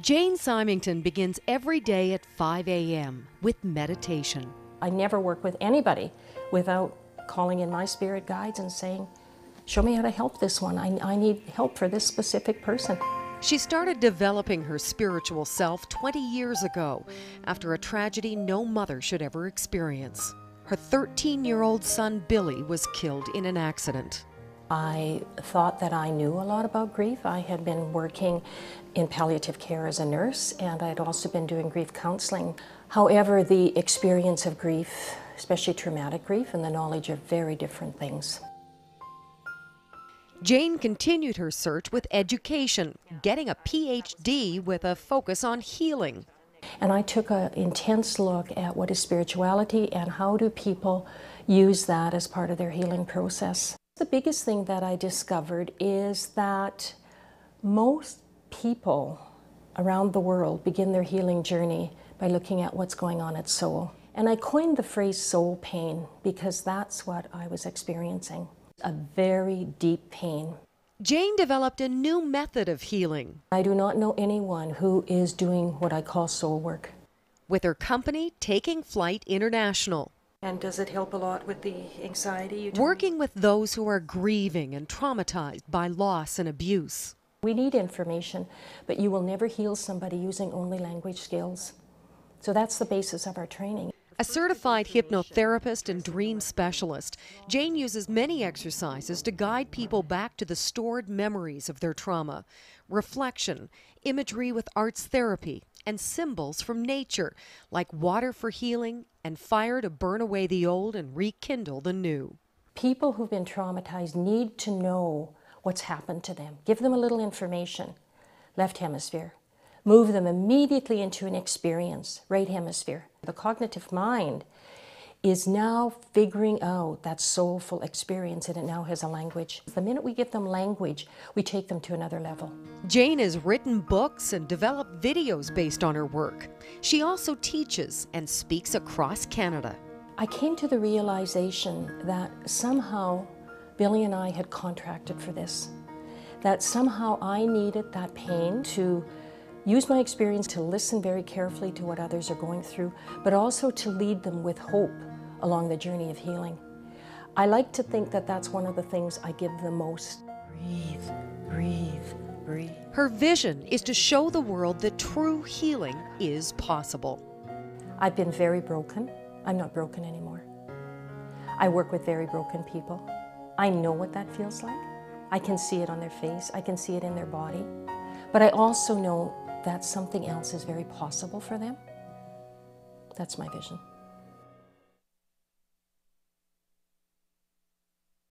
Jane Symington begins every day at 5 a.m. with meditation. I never work with anybody without calling in my spirit guides and saying, show me how to help this one. I need help for this specific person. She started developing her spiritual self 20 years ago after a tragedy no mother should ever experience. Her 13-year-old son, Billy, was killed in an accident. I thought that I knew a lot about grief. I had been working in palliative care as a nurse, and I'd also been doing grief counseling. However, the experience of grief, especially traumatic grief, and the knowledge are very different things. Jane continued her search with education, getting a PhD with a focus on healing. And I took an intense look at what is spirituality and how do people use that as part of their healing process. The biggest thing that I discovered is that most people around the world begin their healing journey by looking at what's going on at soul. And I coined the phrase soul pain because that's what I was experiencing, a very deep pain. Jane developed a new method of healing. I do not know anyone who is doing what I call soul work. With her company, Taking Flight International. And does it help a lot with the anxiety? Working with those who are grieving and traumatized by loss and abuse. We need information, but you will never heal somebody using only language skills. So that's the basis of our training. A certified hypnotherapist and dream specialist, Jane uses many exercises to guide people back to the stored memories of their trauma. Reflection, imagery with arts therapy, and symbols from nature, like water for healing and fire to burn away the old and rekindle the new. People who've been traumatized need to know what's happened to them. Give them a little information. Left hemisphere. Move them immediately into an experience, right hemisphere. The cognitive mind is now figuring out that soulful experience, and it now has a language. The minute we give them language, we take them to another level. Jane has written books and developed videos based on her work. She also teaches and speaks across Canada. I came to the realization that somehow Billy and I had contracted for this, that somehow I needed that pain to use my experience to listen very carefully to what others are going through, but also to lead them with hope along the journey of healing. I like to think that that's one of the things I give the most. Breathe, breathe, breathe. Her vision is to show the world that true healing is possible. I've been very broken. I'm not broken anymore. I work with very broken people. I know what that feels like. I can see it on their face. I can see it in their body. But I also know that something else is very possible for them. That's my vision.